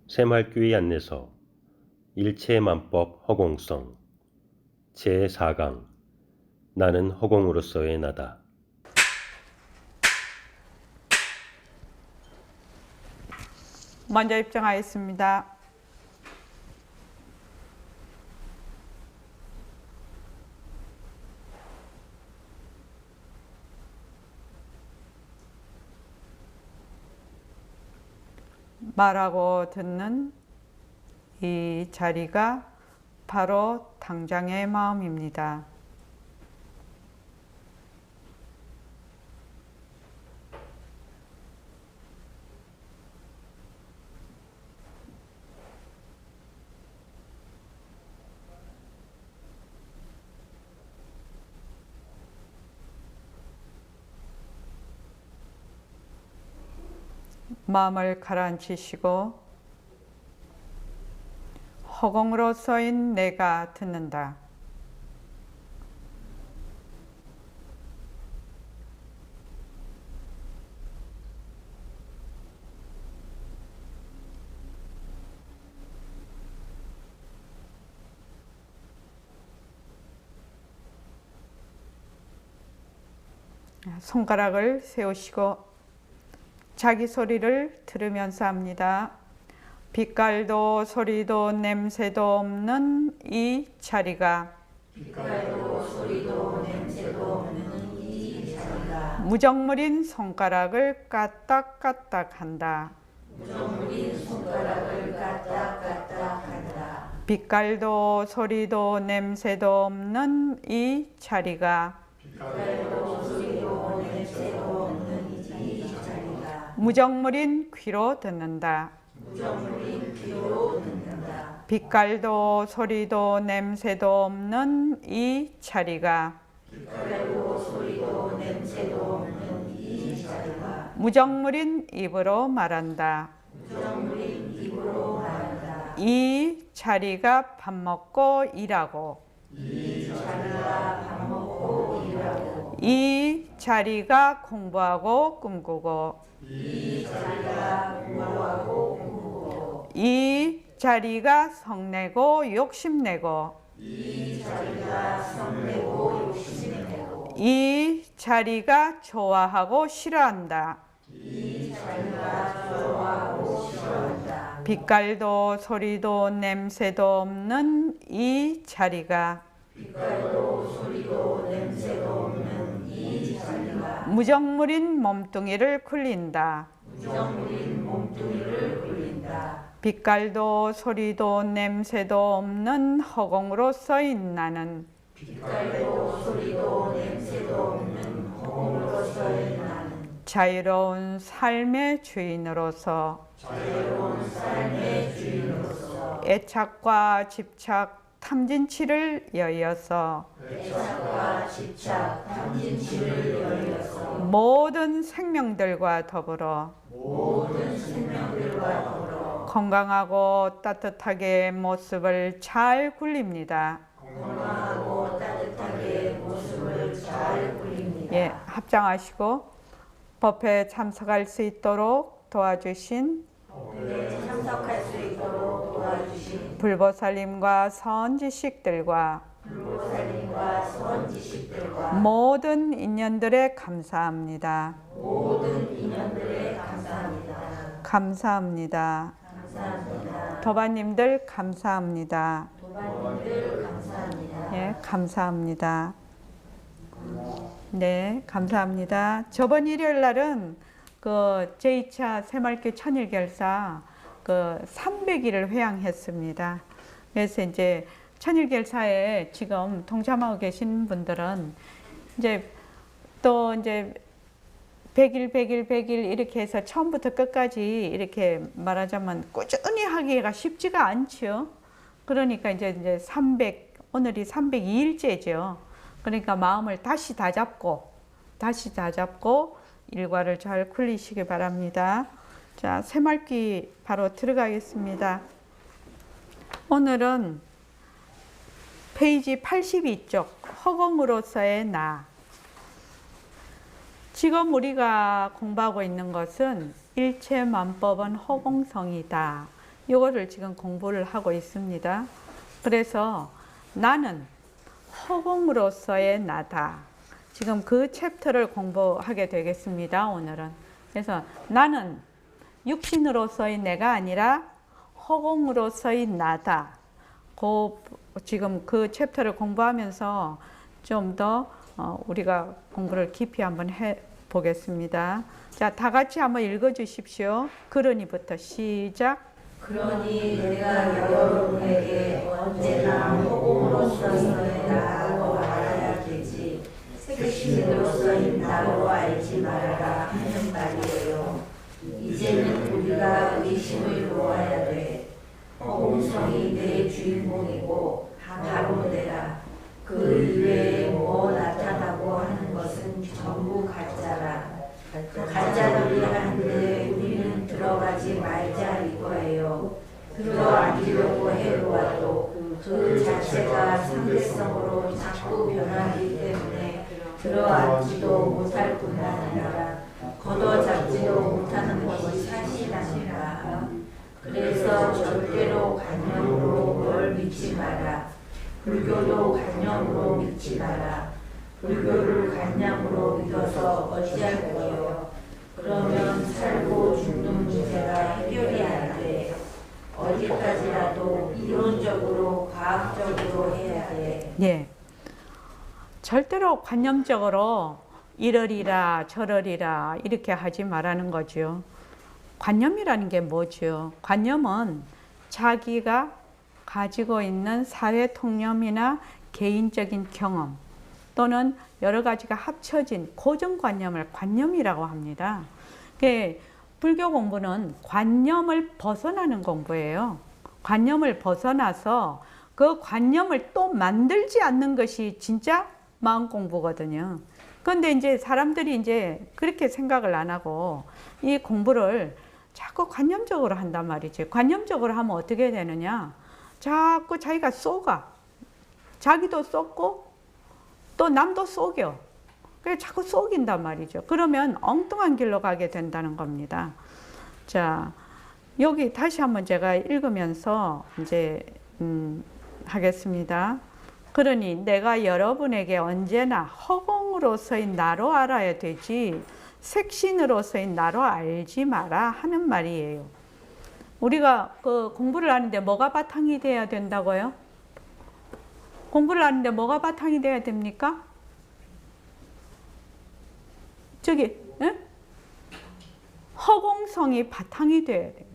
새말귀의 안내서 일체만법 허공성 제4강 나는 허공으로서의 나다. 먼저 입장하겠습니다. 말하고 듣는 이 자리가 바로 당장의 마음입니다. 마음을 가라앉히시고 허공으로서인 내가 듣는다. 손가락을 세우시고 자기 소리를 들으면서 합니다. 빛깔도 소리도 냄새도 없는 이 자리가 무정물인 손가락을 까딱까딱 한다. 빛깔도 소리도 냄새도 없는 이 자리가 무정물인 귀로 듣는다. 빛깔도 소리도 냄새도 없는 이 자리가 무정물인 입으로 말한다. 이 자리가 밥 먹고 일하고 이 자리가 공부하고 꿈꾸고 이 자리가 성내고 욕심내고 이 자리가 좋아하고 싫어한다. 빛깔도 소리도 냄새도 없는 이 자리가 무정물인 몸뚱이를 굴린다. 빛깔도 소리도 냄새도 없는 허공으로 서인 나는 자유로운 삶의 주인으로서 애착과 집착, 탐진치를 여의어서 모든 생명들과 더불어 건강하고 따뜻하게 모습을 잘 굴립니다. 예, 합장하시고 법회에 참석할 수 있도록 도와주신 불보살님과 선지식들과 모든 인연들에 감사합니다. 감사합니다. 도반님들 감사합니다. 예, 감사합니다. 네, 감사합니다. 저번 일요일 날은 그 제2차 새말귀 천일결사 그 300일을 회향했습니다. 그래서 이제 천일결사에 지금 동참하고 계신 분들은 이제 또 이제 100일 이렇게 해서 처음부터 끝까지 이렇게 말하자면 꾸준히 하기가 쉽지가 않죠. 그러니까 이제 오늘이 302일째죠. 그러니까 마음을 다시 다잡고 일과를 잘 굴리시기 바랍니다. 자, 새말귀 바로 들어가겠습니다. 오늘은 페이지 82쪽 허공으로서의 나. 지금 우리가 공부하고 있는 것은 일체만법은 허공성이다. 이거를 지금 공부를 하고 있습니다. 그래서 나는 허공으로서의 나다. 지금 그 챕터를 공부하게 되겠습니다. 오늘은. 그래서 나는 육신으로서의 내가 아니라 허공으로서의 나다. 지금 그 챕터를 공부하면서 좀 더 우리가 공부를 깊이 한번 해 보겠습니다. 자, 다 같이 한번 읽어 주십시오. 그러니부터 시작. 그러니 내가 여러분에게 언제나 허공으로서의 나로 알아야 되지 색신으로서의 나로 알지 말아라 하는 말이에요. 이제는 우리가 의심을 놓아야 돼. 허공성이 내 주인공이고 바로 내라. 그 이외에 뭐 나타나고 하는 것은 전부 가짜라. 가짜놀이 하는데 우리는 들어가지 말자 이거예요. 들어앉으려고 해보아도 그 자체가 상대성으로 자꾸 변하기 때문에 들어앉지도 못할 뿐만 아니라 걷어잡지도 못하는 것이 사실이니까. 그래서 절대로 관념으로 뭘 믿지 마라. 불교도 관념으로 믿지 마라. 불교를 관념으로 믿어서 어찌할 거예요. 그러면 살고 죽는 문제가 해결이 안 돼. 어디까지라도 이론적으로 과학적으로 해야 돼. 예. 절대로 관념적으로 이러리라 저러리라 이렇게 하지 말라는 거죠. 관념이라는 게 뭐죠? 관념은 자기가 가지고 있는 사회 통념이나 개인적인 경험 또는 여러 가지가 합쳐진 고정관념을 관념이라고 합니다. 불교 공부는 관념을 벗어나는 공부예요. 관념을 벗어나서 그 관념을 또 만들지 않는 것이 진짜 마음 공부거든요. 그런데 이제 사람들이 이제 그렇게 생각을 안 하고 이 공부를 자꾸 관념적으로 한단 말이지. 관념적으로 하면 어떻게 되느냐? 자꾸 자기가 속아. 자기도 속고 또 남도 속여. 그래서 자꾸 속인단 말이죠. 그러면 엉뚱한 길로 가게 된다는 겁니다. 자, 여기 다시 한번 제가 읽으면서 이제 하겠습니다. 그러니 내가 여러분에게 언제나 허공으로서의 나로 알아야 되지 색신으로서의 나로 알지 마라 하는 말이에요. 우리가 그 공부를 하는데 뭐가 바탕이 돼야 된다고요? 공부를 하는데 뭐가 바탕이 돼야 됩니까? 저기 허공성이 바탕이 돼야 돼요.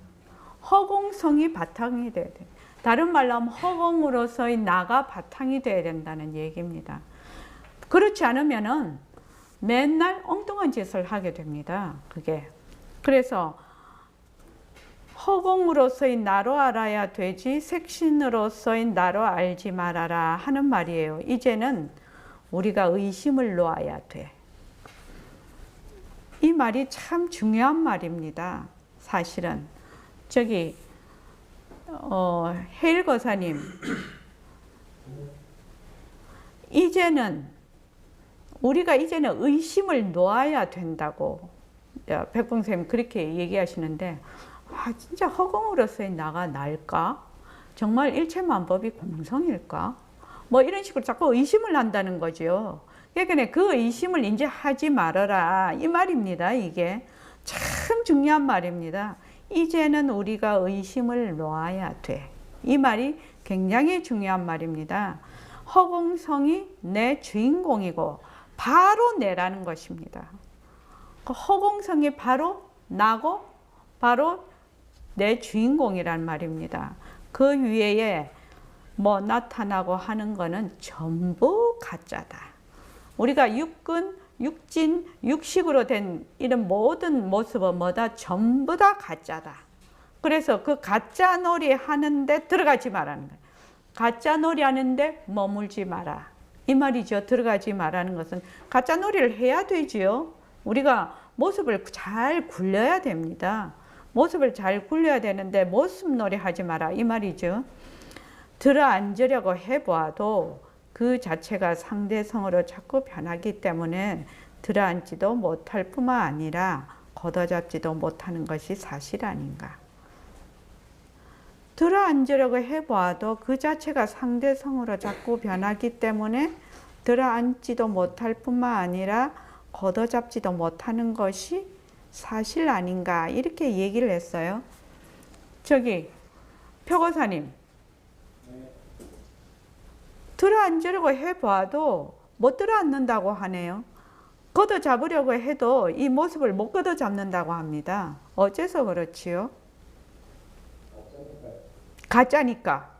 허공성이 바탕이 돼야 돼요. 다른 말로 하면 허공으로서의 나가 바탕이 돼야 된다는 얘기입니다. 그렇지 않으면은 맨날 엉뚱한 짓을 하게 됩니다. 그게. 그래서 허공으로서의 나로 알아야 되지 색신으로서의 나로 알지 말아라 하는 말이에요. 이제는 우리가 의심을 놓아야 돼. 이 말이 참 중요한 말입니다. 사실은. 저기 헤일 거사님, 우리가 이제는 의심을 놓아야 된다고 백봉선생님 그렇게 얘기하시는데, 진짜 허공으로서의 나가 날까? 정말 일체만법이 공성일까? 뭐 이런 식으로 자꾸 의심을 한다는 거죠. 그러니까 그 의심을 이제 하지 말아라 이 말입니다. 이게 참 중요한 말입니다. 이제는 우리가 의심을 놓아야 돼. 이 말이 굉장히 중요한 말입니다. 허공성이 내 주인공이고 바로 내라는 것입니다. 그 허공성이 바로 나고 바로 내 주인공이란 말입니다. 그 위에 뭐 나타나고 하는 거는 전부 가짜다. 우리가 육진, 육식으로 된 이런 모든 모습은 뭐다? 전부 다 가짜다. 그래서 그 가짜 놀이 하는데 들어가지 말라는 거예요. 가짜 놀이 하는데 머물지 마라. 이 말이죠. 들어가지 말라는 것은 가짜 놀이를 해야 되지요. 우리가 모습을 잘 굴려야 됩니다. 모습을 잘 굴려야 되는데 모습 놀이 하지 마라. 이 말이죠. 들어앉으려고 해봐도 그 자체가 상대성으로 자꾸 변하기 때문에 들어앉지도 못할 뿐만 아니라 걷어잡지도 못하는 것이 사실 아닌가. 들어앉으려고 해봐도 그 자체가 상대성으로 자꾸 변하기 때문에 들어앉지도 못할 뿐만 아니라 걷어잡지도 못하는 것이 사실 아닌가 이렇게 얘기를 했어요. 저기 표고사님, 들어앉으려고 해봐도 못 들어앉는다고 하네요. 걷어잡으려고 해도 이 모습을 못 걷어잡는다고 합니다. 어째서 그렇지요? 가짜니까.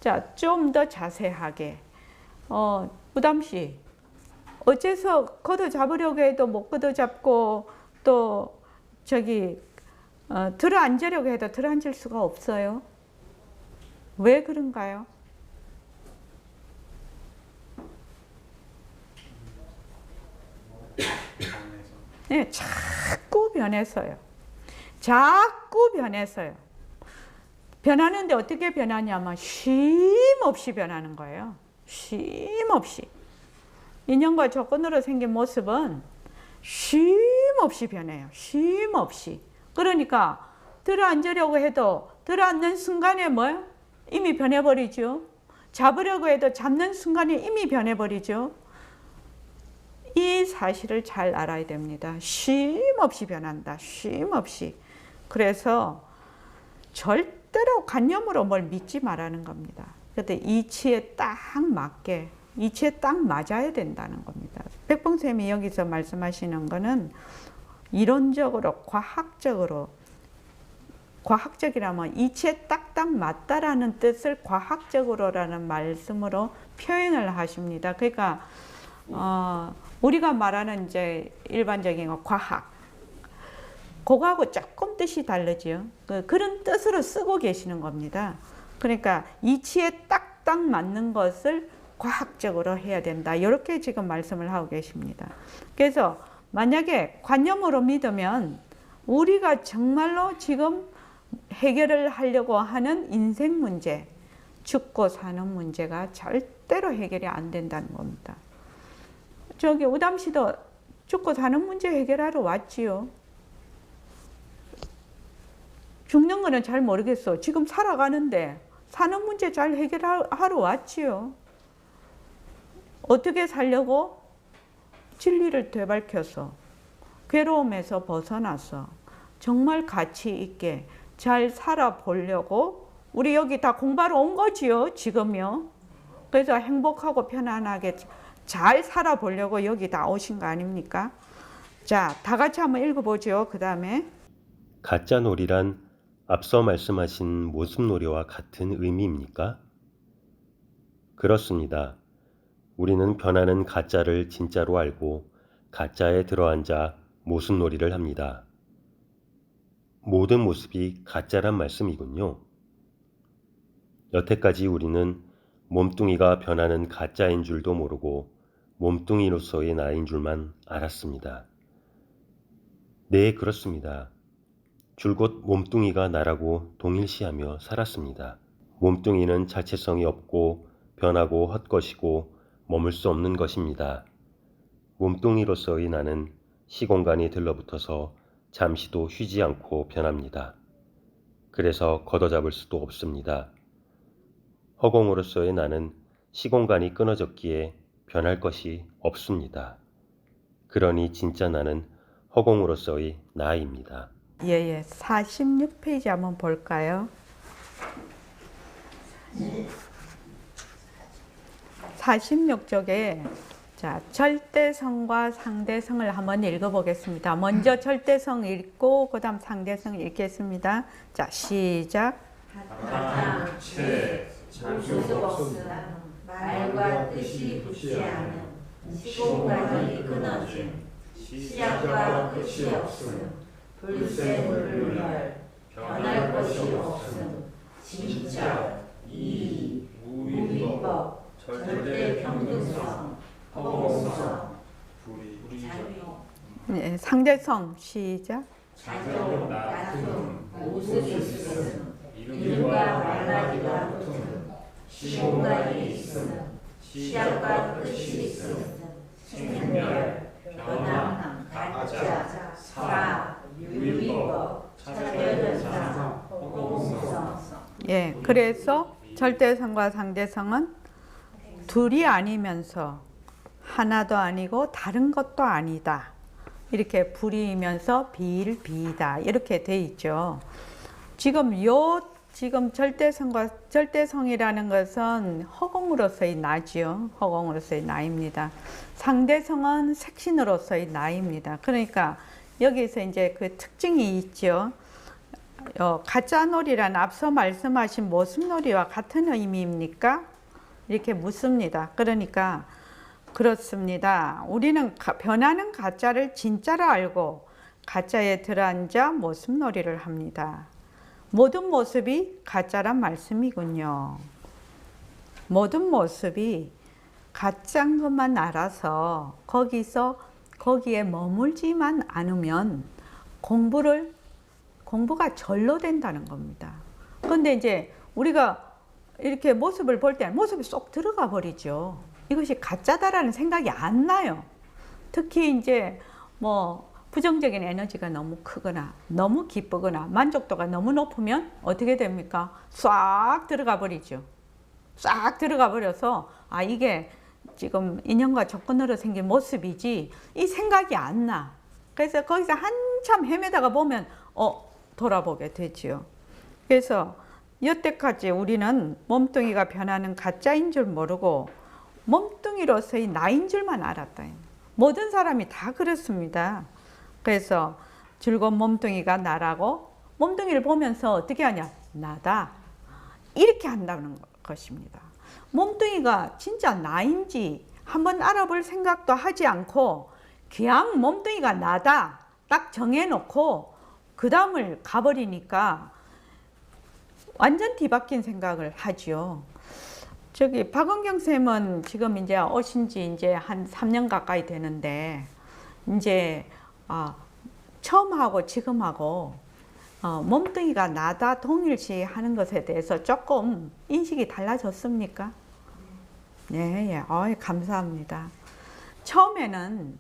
자, 좀 더 자세하게. 무담씨, 어째서 걷어잡으려고 해도 못 걷어잡고 또 저기 들어앉으려고 해도 들어앉을 수가 없어요? 왜 그런가요? 네, 자꾸 변해서요. 자꾸 변해서요. 변하는데 어떻게 변하냐면 쉼없이 변하는 거예요. 쉼없이. 인연과 조건으로 생긴 모습은 쉼없이 변해요. 쉼없이. 그러니까 들어앉으려고 해도 들어앉는 순간에 뭐요? 이미 변해버리죠. 잡으려고 해도 잡는 순간에 이미 변해버리죠. 이 사실을 잘 알아야 됩니다. 쉼없이 변한다. 쉼없이. 그래서 절대로 관념으로 뭘 믿지 말라는 겁니다. 그런데 이치에 딱 맞게, 이치에 딱 맞아야 된다는 겁니다. 백봉쌤이 여기서 말씀하시는 거는 이론적으로, 과학적이라면 이치에 딱딱 맞다라는 뜻을 과학적으로라는 말씀으로 표현을 하십니다. 그러니까 우리가 말하는 이제 일반적인 거, 과학. 그거하고 조금 뜻이 다르죠. 그런 뜻으로 쓰고 계시는 겁니다. 그러니까 이치에 딱딱 맞는 것을 과학적으로 해야 된다. 이렇게 지금 말씀을 하고 계십니다. 그래서 만약에 관념으로 믿으면 우리가 정말로 지금 해결을 하려고 하는 인생 문제, 죽고 사는 문제가 절대로 해결이 안 된다는 겁니다. 저기 우담 씨도 죽고 사는 문제 해결하러 왔지요. 죽는 거는 잘 모르겠어. 지금 살아가는데 사는 문제 잘 해결하러 왔지요. 어떻게 살려고? 진리를 되밟혀서, 괴로움에서 벗어나서 정말 가치 있게 잘 살아보려고 우리 여기 다 공부하러 온 거지요, 지금요. 그래서 행복하고 편안하게 잘 살아보려고 여기 다 오신 거 아닙니까? 자, 다 같이 한번 읽어보죠. 그 다음에 가짜놀이란 앞서 말씀하신 모습놀이와 같은 의미입니까? 그렇습니다. 우리는 변하는 가짜를 진짜로 알고 가짜에 들어앉아 모습놀이를 합니다. 모든 모습이 가짜란 말씀이군요. 여태까지 우리는 몸뚱이가 변하는 가짜인 줄도 모르고 몸뚱이로서의 나인 줄만 알았습니다. 네, 그렇습니다. 줄곧 몸뚱이가 나라고 동일시하며 살았습니다. 몸뚱이는 자체성이 없고 변하고 헛것이고 머물 수 없는 것입니다. 몸뚱이로서의 나는 시공간이 들러붙어서 잠시도 쉬지 않고 변합니다. 그래서 걷어잡을 수도 없습니다. 허공으로서의 나는 시공간이 끊어졌기에 변할 것이 없습니다. 그러니 진짜 나는 허공으로서의 나입니다. 예, 46페이지 한번 볼까요? 46쪽에 자, 절대성과 상대성을 한번 읽어보겠습니다. 먼저 절대성 읽고 그 다음 상대성 읽겠습니다. 자, 시작. 가장 장수 없으나 말과 뜻이 붙지 않은 시공간이 끊어진 시작과 끝이 없음 불생물별 변할 것이 없음 진짜 이 무위법 절대 평등성 허공성 자유 네, 상대성 시작. 자정 낮음 모습이 있음 이름과 말하기가 붙음 시공간이 있음 시작과 끝이 있음 생멸 변함 가짜 사 유위법 차별현상 허공성 예, 그래서 절대성과 상대성은 둘이 아니면서 하나도 아니고 다른 것도 아니다. 이렇게 불이면서 비일비이다. 이렇게 돼 있죠. 지금 절대성이라는 것은 허공으로서의 나지요. 허공으로서의 나입니다. 상대성은 색신으로서의 나입니다. 그러니까 여기서 이제 그 특징이 있죠. 가짜놀이란 앞서 말씀하신 모습놀이와 같은 의미입니까? 이렇게 묻습니다. 그러니까 그렇습니다. 우리는 변하는 가짜를 진짜로 알고 가짜에 들어앉아 모습놀이를 합니다. 모든 모습이 가짜란 말씀이군요. 모든 모습이 가짜인 것만 알아서 거기에 머물지만 않으면 공부가 절로 된다는 겁니다. 그런데 이제 우리가 이렇게 모습을 볼 때 모습이 쏙 들어가 버리죠. 이것이 가짜다라는 생각이 안 나요. 특히 이제 뭐 부정적인 에너지가 너무 크거나 너무 기쁘거나 만족도가 너무 높으면 어떻게 됩니까? 싹 들어가 버리죠. 싹 들어가 버려서 아, 이게 지금 인연과 조건으로 생긴 모습이지 이 생각이 안 나. 그래서 거기서 한참 헤매다가 보면 돌아보게 되지요. 그래서 여태까지 우리는 몸뚱이가 변하는 가짜인 줄 모르고 몸뚱이로서의 나인 줄만 알았다. 모든 사람이 다 그렇습니다. 그래서 즐거운 몸뚱이가 나라고 몸뚱이를 보면서 어떻게 하냐? 나다. 이렇게 한다는 것입니다. 몸뚱이가 진짜 나인지 한번 알아볼 생각도 하지 않고 그냥 몸뚱이가 나다 딱 정해놓고 그 다음을 가버리니까 완전 뒤바뀐 생각을 하죠. 박은경 쌤은 지금 이제 오신 지 이제 한 3년 가까이 되는데 이제 처음하고 지금하고 몸뚱이가 나다 동일시 하는 것에 대해서 조금 인식이 달라졌습니까? 네, 감사합니다. 처음에는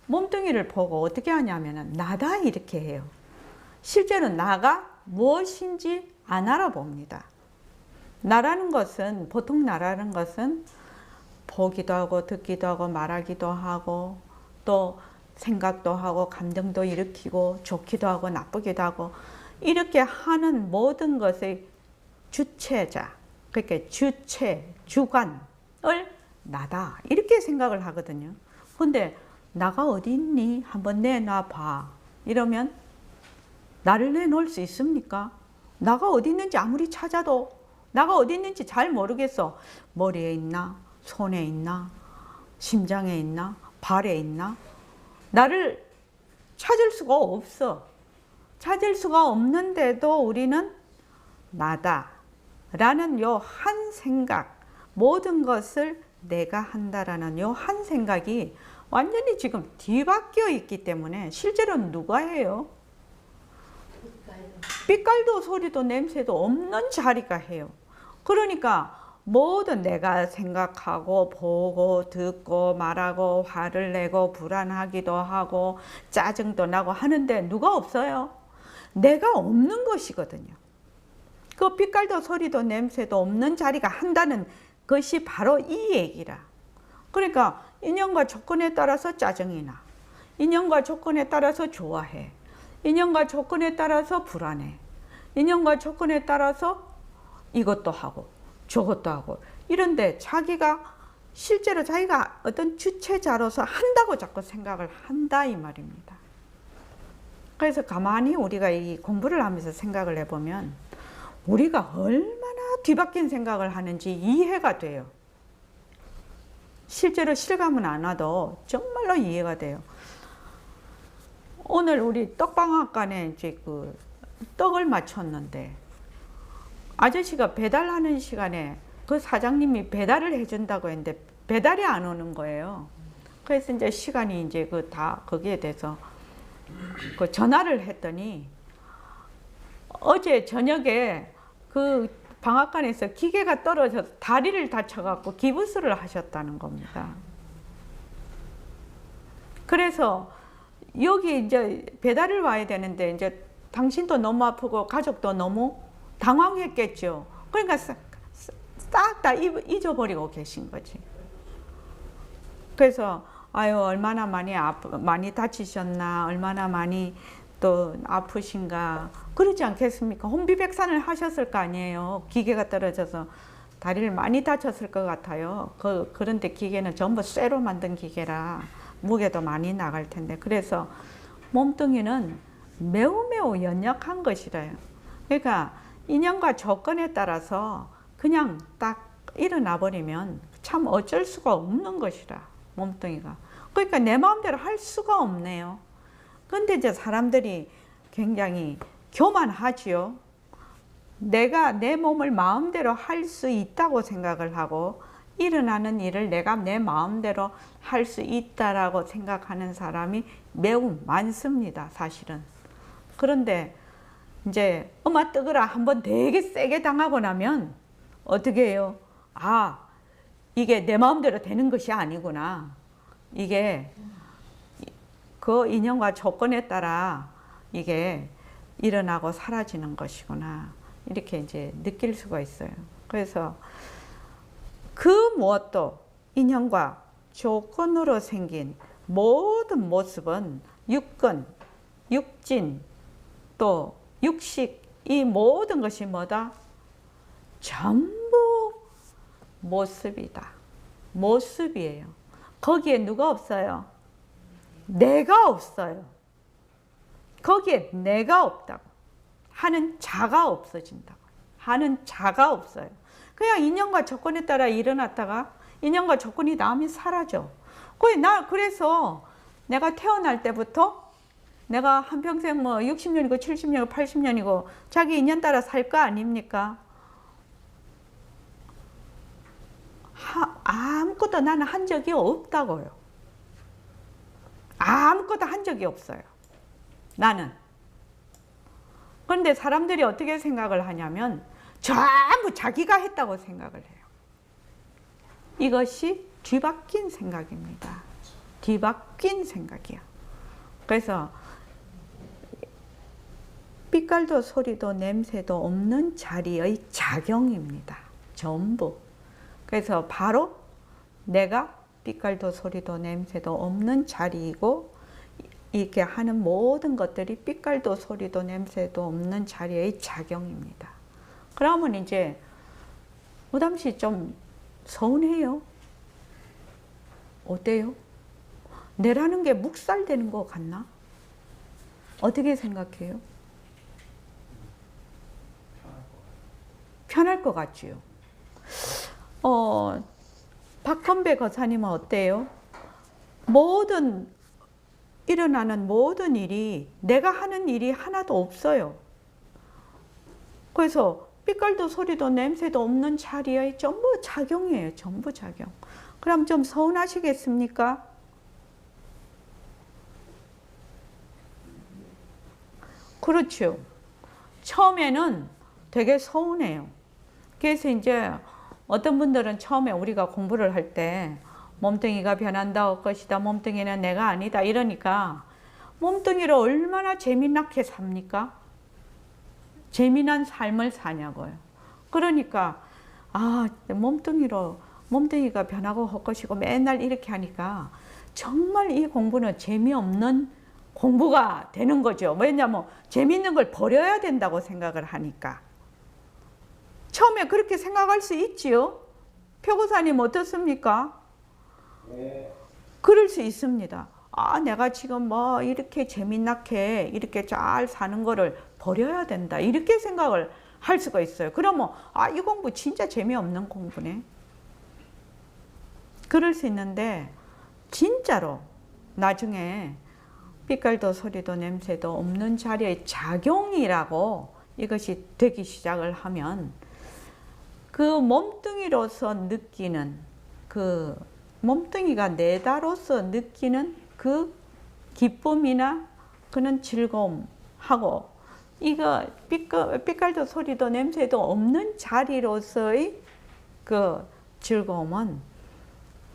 몸뚱이를 보고 어떻게 하냐면 나다 이렇게 해요. 실제로 나가 무엇인지 안 알아봅니다. 보통 나라는 것은 보기도 하고 듣기도 하고 말하기도 하고 또 생각도 하고 감정도 일으키고 좋기도 하고 나쁘기도 하고 이렇게 하는 모든 것의 주체자, 그러니까 주관을 나다 이렇게 생각을 하거든요. 근데 나가 어디 있니? 한번 내놔 봐. 이러면 나를 내놓을 수 있습니까? 나가 어디 있는지 아무리 찾아도 나가 어디 있는지 잘 모르겠어. 머리에 있나? 손에 있나? 심장에 있나? 발에 있나? 나를 찾을 수가 없어. 찾을 수가 없는데도 우리는 나다 라는 요 한 생각, 모든 것을 내가 한다라는 요 한 생각이 완전히 지금 뒤바뀌어 있기 때문에 실제로는 누가 해요? 빛깔도 소리도 냄새도 없는 자리가 해요. 그러니까 모든 내가 생각하고 보고 듣고 말하고 화를 내고 불안하기도 하고 짜증도 나고 하는데 누가 없어요? 내가 없는 것이거든요. 그 빛깔도 소리도 냄새도 없는 자리가 한다는 것이 바로 이 얘기라. 그러니까 인연과 조건에 따라서 짜증이 나. 인연과 조건에 따라서 좋아해. 인연과 조건에 따라서 불안해. 인연과 조건에 따라서 이것도 하고 저것도 하고 이런데 실제로 자기가 어떤 주체자로서 한다고 자꾸 생각을 한다 이 말입니다. 그래서 가만히 우리가 이 공부를 하면서 생각을 해보면 우리가 얼마나 뒤바뀐 생각을 하는지 이해가 돼요. 실제로 실감은 안 와도 정말로 이해가 돼요. 오늘 우리 떡방앗간에 이제 그 떡을 맞췄는데 아저씨가 배달하는 시간에 그 사장님이 배달을 해준다고 했는데 배달이 안 오는 거예요. 그래서 이제 시간이 이제 거기에 대해서 그 전화를 했더니 어제 저녁에 그 방앗간에서 기계가 떨어져서 다리를 다쳐갖고 기부스를 하셨다는 겁니다. 그래서 여기 이제 배달을 와야 되는데 이제 당신도 너무 아프고 가족도 너무 당황했겠죠. 그러니까 싹 다 잊어버리고 계신 거지. 그래서 아유 얼마나 많이 다치셨나, 얼마나 많이 또 아프신가 그러지 않겠습니까? 혼비백산을 하셨을 거 아니에요. 기계가 떨어져서 다리를 많이 다쳤을 것 같아요. 그런데 기계는 전부 쇠로 만든 기계라 무게도 많이 나갈 텐데, 그래서 몸뚱이는 매우 연약한 것이래요. 그러니까 인연과 조건에 따라서 그냥 딱 일어나 버리면 참 어쩔 수가 없는 것이라, 몸뚱이가. 그러니까 내 마음대로 할 수가 없네요. 근데 이제 사람들이 굉장히 교만하지요. 내가 내 몸을 마음대로 할 수 있다고 생각을 하고, 일어나는 일을 내가 내 마음대로 할 수 있다라고 생각하는 사람이 매우 많습니다, 사실은. 그런데 이제 엄마 뜨거라 한번 되게 세게 당하고 나면 어떻게 해요? 아, 이게 내 마음대로 되는 것이 아니구나. 이게 그 인연과 조건에 따라 이게 일어나고 사라지는 것이구나. 이렇게 이제 느낄 수가 있어요. 그래서 그 무엇도 인연과 조건으로 생긴 모든 모습은 육근, 육진, 또 육식, 이 모든 것이 뭐다? 전부 모습이다. 모습이에요. 거기에 누가 없어요? 내가 없어요. 거기에 내가 없다고. 하는 자가 없어진다고. 하는 자가 없어요. 그냥 인연과 조건에 따라 일어났다가 인연과 조건이 나오면 사라져. 그래서 내가 태어날 때부터 내가 한평생 뭐 60년이고 70년이고 80년이고 자기 인연 따라 살 거 아닙니까? 아무것도 나는 한 적이 없다고요. 아무것도 한 적이 없어요. 나는. 그런데 사람들이 어떻게 생각을 하냐면 전부 자기가 했다고 생각을 해요. 이것이 뒤바뀐 생각입니다. 뒤바뀐 생각이야. 그래서 빛깔도 소리도 냄새도 없는 자리의 작용입니다. 전부. 그래서 바로 내가 빛깔도 소리도 냄새도 없는 자리이고, 이렇게 하는 모든 것들이 빛깔도 소리도 냄새도 없는 자리의 작용입니다. 그러면 이제 무담씨 좀 서운해요. 어때요? 내라는 게 묵살되는 것 같나? 어떻게 생각해요? 편할 것 같지요. 박건배 거사님은 어때요? 일어나는 모든 일이 내가 하는 일이 하나도 없어요. 그래서 빛깔도 소리도 냄새도 없는 자리에 전부 작용이에요. 전부 작용. 그럼 좀 서운하시겠습니까? 그렇죠. 처음에는 되게 서운해요. 그래서 이제 어떤 분들은 처음에 우리가 공부를 할 때 몸뚱이가 변한다 할 것이다, 몸뚱이는 내가 아니다 이러니까 몸뚱이로 얼마나 재미나게 삽니까? 재미난 삶을 사냐고요. 그러니까 몸뚱이가 변하고 할 것이고 맨날 이렇게 하니까 정말 이 공부는 재미없는 공부가 되는 거죠. 왜냐하면 재미있는 걸 버려야 된다고 생각을 하니까. 처음에 그렇게 생각할 수 있지요. 표고사님 어떻습니까? 네. 그럴 수 있습니다. 내가 지금 뭐 이렇게 재미나게 이렇게 잘 사는 거를 버려야 된다, 이렇게 생각을 할 수가 있어요. 그러면 이 공부 진짜 재미없는 공부네. 그럴 수 있는데 진짜로 나중에 빛깔도 소리도 냄새도 없는 자리의 작용이라고 이것이 되기 시작을 하면 그 몸뚱이로서 느끼는, 그 몸뚱이가 내다로서 느끼는 그 기쁨이나 그런 즐거움하고, 이거 빛깔도 소리도 냄새도 없는 자리로서의 그 즐거움은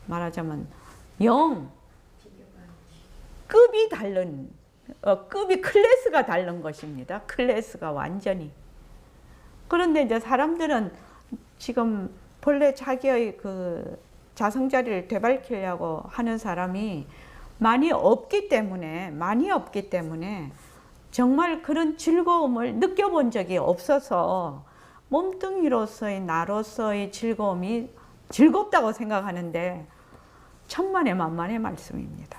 말하자면 급이 다른, 급이 클래스가 다른 것입니다. 클래스가 완전히. 그런데 이제 사람들은 지금 본래 자기의 그 자성자리를 되밝히려고 하는 사람이 많이 없기 때문에 정말 그런 즐거움을 느껴본 적이 없어서 몸뚱이로서의 나로서의 즐거움이 즐겁다고 생각하는데 천만의 말씀입니다.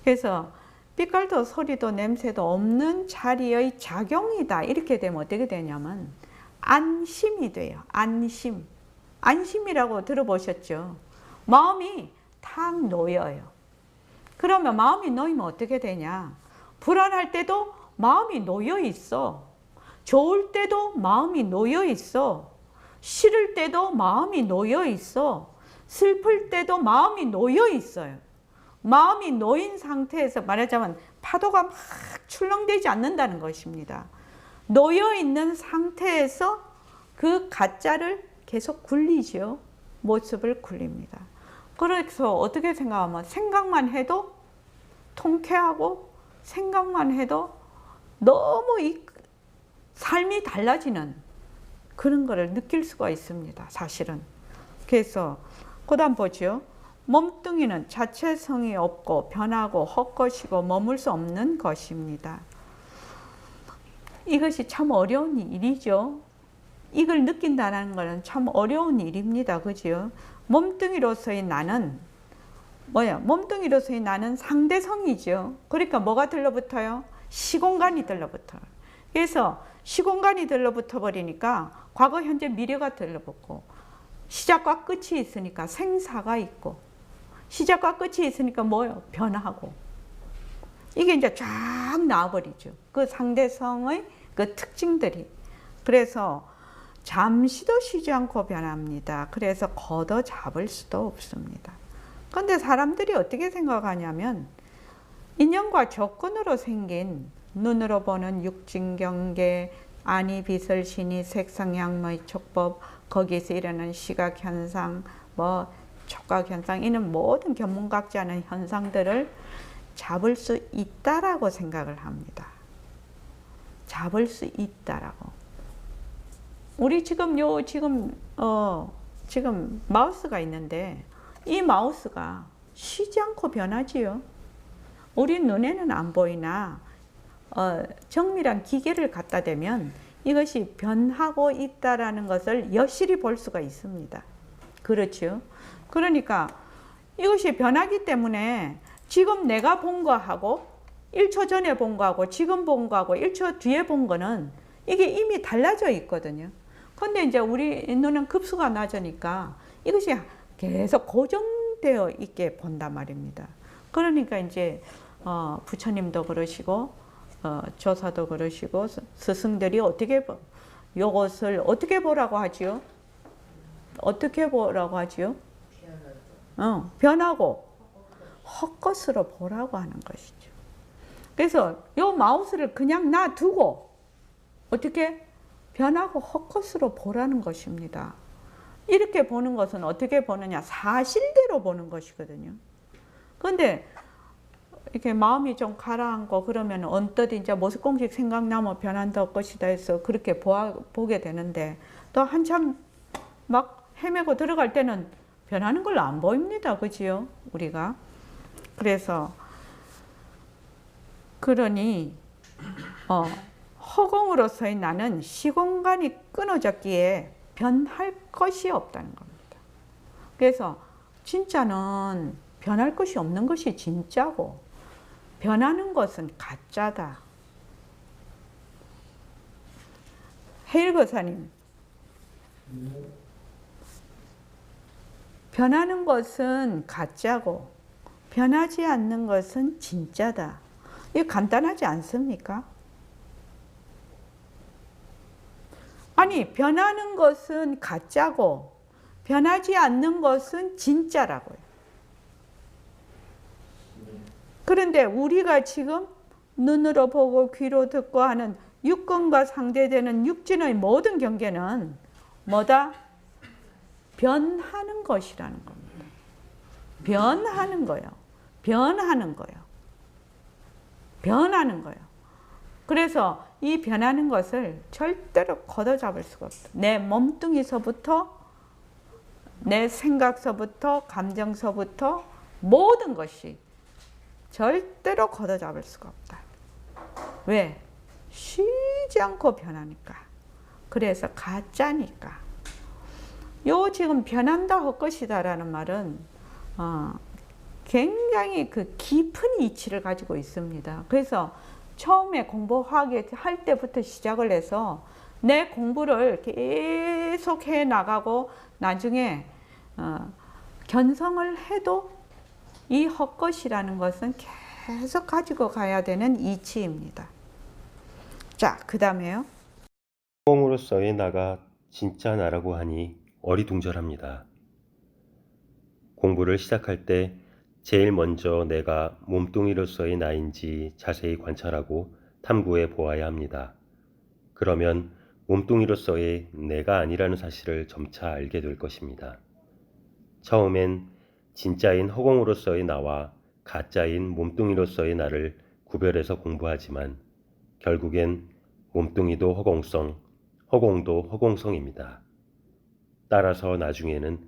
그래서 빛깔도 소리도 냄새도 없는 자리의 작용이다. 이렇게 되면 어떻게 되냐면 안심이 돼요. 안심이라고 들어보셨죠? 마음이 탁 놓여요. 그러면 마음이 놓이면 어떻게 되냐? 불안할 때도 마음이 놓여 있어. 좋을 때도 마음이 놓여 있어. 싫을 때도 마음이 놓여 있어. 슬플 때도 마음이 놓여 있어요. 마음이 놓인 상태에서 말하자면 파도가 막 출렁대지 않는다는 것입니다. 놓여 있는 상태에서 그 가짜를 계속 굴리죠. 모습을 굴립니다. 그래서 어떻게 생각하면 생각만 해도 통쾌하고 생각만 해도 너무 이 삶이 달라지는 그런 거를 느낄 수가 있습니다. 사실은. 그래서 그 다음 보죠. 몸뚱이는 자체성이 없고 변하고 헛것이고 머물 수 없는 것입니다. 이것이 참 어려운 일이죠. 이걸 느낀다는 것은 참 어려운 일입니다. 그죠? 몸뚱이로서의 나는 뭐야? 몸뚱이로서의 나는 상대성이죠. 그러니까 뭐가 들러붙어요? 시공간이 들러붙어요. 그래서 시공간이 들러붙어 버리니까 과거, 현재, 미래가 들러붙고 시작과 끝이 있으니까 생사가 있고 시작과 끝이 있으니까 뭐예요? 변하고 이게 이제 쫙 나와버리죠. 그 상대성의 그 특징들이. 그래서 잠시도 쉬지 않고 변합니다. 그래서 걷어 잡을 수도 없습니다. 그런데 사람들이 어떻게 생각하냐면 인연과 조건으로 생긴 눈으로 보는 육진경계, 안이 빛을 신이 색상향의 촉법, 거기서 일어나는 시각현상, 뭐 촉각현상, 이는 모든 견문각지 않은 현상들을 잡을 수 있다라고 생각을 합니다. 잡을 수 있다라고. 우리 지금 지금 마우스가 있는데 이 마우스가 쉬지 않고 변하지요. 우리 눈에는 안 보이나 정밀한 기계를 갖다 대면 이것이 변하고 있다라는 것을 여실히 볼 수가 있습니다. 그렇죠. 그러니까 이것이 변하기 때문에 지금 내가 본 거하고 1초 전에 본 거하고 지금 본 거하고 1초 뒤에 본 거는 이게 이미 달라져 있거든요. 근데 이제 우리 눈은 급수가 낮으니까 이것이 계속 고정되어 있게 본단 말입니다. 그러니까 이제 부처님도 그러시고 조사도 그러시고 스승들이 요것을 어떻게 보라고 하지요? 어떻게 보라고 하지요? 변하고 헛것으로 보라고 하는 것이죠. 그래서 요 마우스를 그냥 놔두고 어떻게 변하고 헛것으로 보라는 것입니다. 이렇게 보는 것은 어떻게 보느냐? 사실대로 보는 것이거든요. 그런데 이렇게 마음이 좀 가라앉고 그러면 언뜻 이제 모습공식 생각나면 변한다 것이다 해서 그렇게 보게 되는데 또 한참 막 헤매고 들어갈 때는 변하는 걸로 안 보입니다. 그지요? 우리가. 그래서 그러니 허공으로서의 나는 시공간이 끊어졌기에 변할 것이 없다는 겁니다. 그래서 진짜는 변할 것이 없는 것이 진짜고 변하는 것은 가짜다. 헤일 거사님, 변하는 것은 가짜고 변하지 않는 것은 진짜다. 이거 간단하지 않습니까? 아니, 변하는 것은 가짜고 변하지 않는 것은 진짜라고요. 그런데 우리가 지금 눈으로 보고 귀로 듣고 하는 육근과 상대되는 육진의 모든 경계는 뭐다? 변하는 것이라는 겁니다. 변하는 거예요. 변하는 거예요. 변하는 거예요. 그래서 이 변하는 것을 절대로 걷어잡을 수가 없다. 내 몸뚱이서부터, 내 생각서부터, 감정서부터 모든 것이 절대로 걷어잡을 수가 없다. 왜? 쉬지 않고 변하니까. 그래서 가짜니까. 요 지금 변한다 헛것이다라는 말은 굉장히 그 깊은 이치를 가지고 있습니다. 그래서 처음에 공부하게 할 때부터 시작을 해서 내 공부를 계속 해 나가고 나중에 견성을 해도 이 헛것이라는 것은 계속 가지고 가야 되는 이치입니다. 자, 그 다음에요. 허공으로서의 나가 진짜 나라고 하니 어리둥절합니다. 공부를 시작할 때 제일 먼저 내가 몸뚱이로서의 나인지 자세히 관찰하고 탐구해 보아야 합니다. 그러면 몸뚱이로서의 내가 아니라는 사실을 점차 알게 될 것입니다. 처음엔 진짜인 허공으로서의 나와 가짜인 몸뚱이로서의 나를 구별해서 공부하지만 결국엔 몸뚱이도 허공성, 허공도 허공성입니다. 따라서 나중에는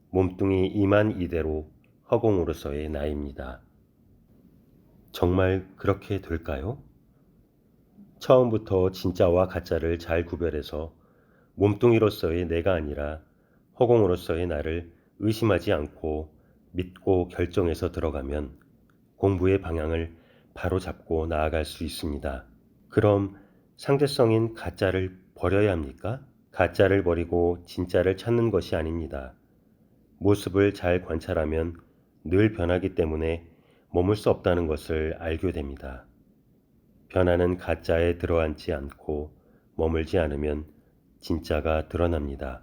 몸뚱이 이만 이대로 허공으로서의 나입니다. 정말 그렇게 될까요? 처음부터 진짜와 가짜를 잘 구별해서 몸뚱이로서의 내가 아니라 허공으로서의 나를 의심하지 않고 믿고 결정해서 들어가면 공부의 방향을 바로 잡고 나아갈 수 있습니다. 그럼 상대성인 가짜를 버려야 합니까? 가짜를 버리고 진짜를 찾는 것이 아닙니다. 모습을 잘 관찰하면 늘 변하기 때문에 머물 수 없다는 것을 알게 됩니다. 변하는 가짜에 들어앉지 않고 머물지 않으면 진짜가 드러납니다.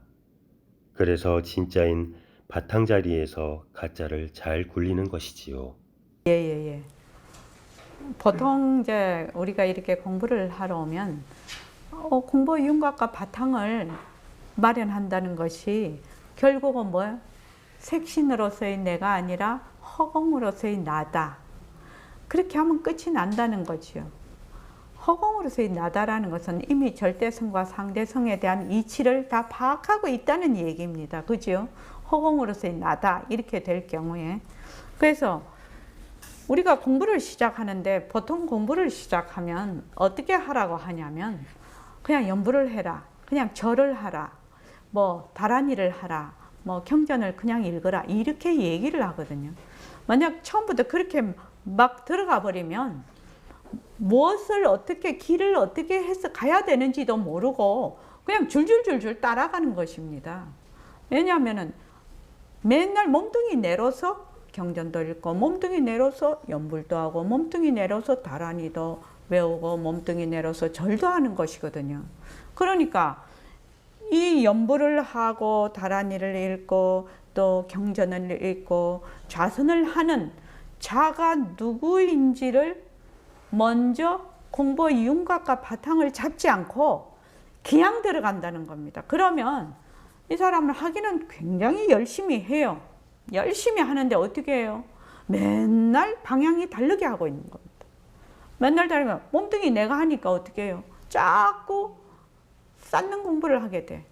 그래서 진짜인 바탕자리에서 가짜를 잘 굴리는 것이지요. 예. 보통 이제 우리가 이렇게 공부를 하러 오면 공부 윤곽과 바탕을 마련한다는 것이 결국은 뭐예요? 색신으로서의 내가 아니라 허공으로서의 나다. 그렇게 하면 끝이 난다는 거지요. 허공으로서의 나다라는 것은 이미 절대성과 상대성에 대한 이치를 다 파악하고 있다는 얘기입니다. 그죠? 허공으로서의 나다 이렇게 될 경우에. 그래서 우리가 공부를 시작하는데 보통 공부를 시작하면 어떻게 하라고 하냐면 그냥 연부를 해라, 그냥 절을 하라, 뭐 다란이를 하라, 뭐 경전을 그냥 읽어라 이렇게 얘기를 하거든요. 만약 처음부터 그렇게 막 들어가 버리면 무엇을 어떻게 길을 어떻게 해서 가야 되는지도 모르고 그냥 줄줄줄줄 따라가는 것입니다. 왜냐하면은 맨날 몸뚱이 내려서 경전도 읽고 몸뚱이 내려서 연불도 하고 몸뚱이 내려서 다란이도 외우고 몸뚱이 내려서 절도 하는 것이거든요. 그러니까 이 연불을 하고 다란이를 읽고 또 경전을 읽고 좌선을 하는 자가 누구인지를 먼저 공부의 윤곽과 바탕을 잡지 않고 그냥 들어간다는 겁니다. 그러면 이 사람은 하기는 굉장히 열심히 해요. 열심히 하는데 어떻게 해요? 맨날 방향이 다르게 하고 있는 겁니다. 맨날 다르면 몸뚱이 내가 하니까 어떻게 해요? 자꾸 쌓는 공부를 하게 돼.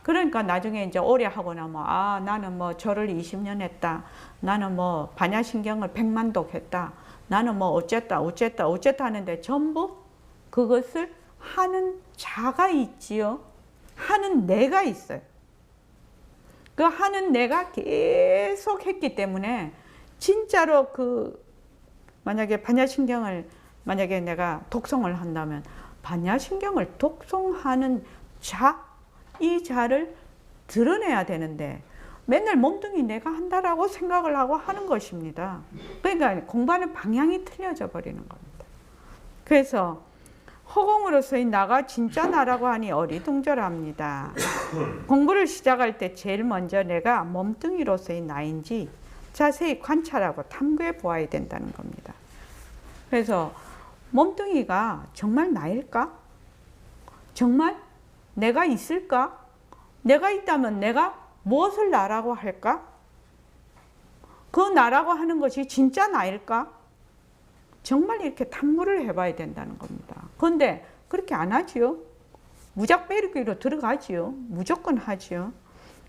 그러니까 나중에 이제 오래 하고 나면 나는 뭐 절을 20년 했다. 나는 뭐 반야신경을 100만독 했다. 나는 뭐 어쨌다 하는데 전부 그것을 하는 자가 있지요. 하는 내가 있어요. 그 하는 내가 계속 했기 때문에 진짜로 만약에 반야신경을 만약에 내가 독송을 한다면 반야신경을 독송하는 이 자를 드러내야 되는데 맨날 몸뚱이 내가 한다라고 생각을 하고 하는 것입니다. 그러니까 공부하는 방향이 틀려져 버리는 겁니다. 그래서 허공으로서의 나가 진짜 나라고 하니 어리둥절합니다. 공부를 시작할 때 제일 먼저 내가 몸뚱이로서의 나인지 자세히 관찰하고 탐구해 보아야 된다는 겁니다. 그래서 몸뚱이가 정말 나일까? 정말 내가 있을까? 내가 있다면 내가 무엇을 나라고 할까? 그 나라고 하는 것이 진짜 나일까? 정말 이렇게 탐구를 해봐야 된다는 겁니다. 그런데 그렇게 안 하지요. 무작베리기로 들어가지요. 무조건 하지요.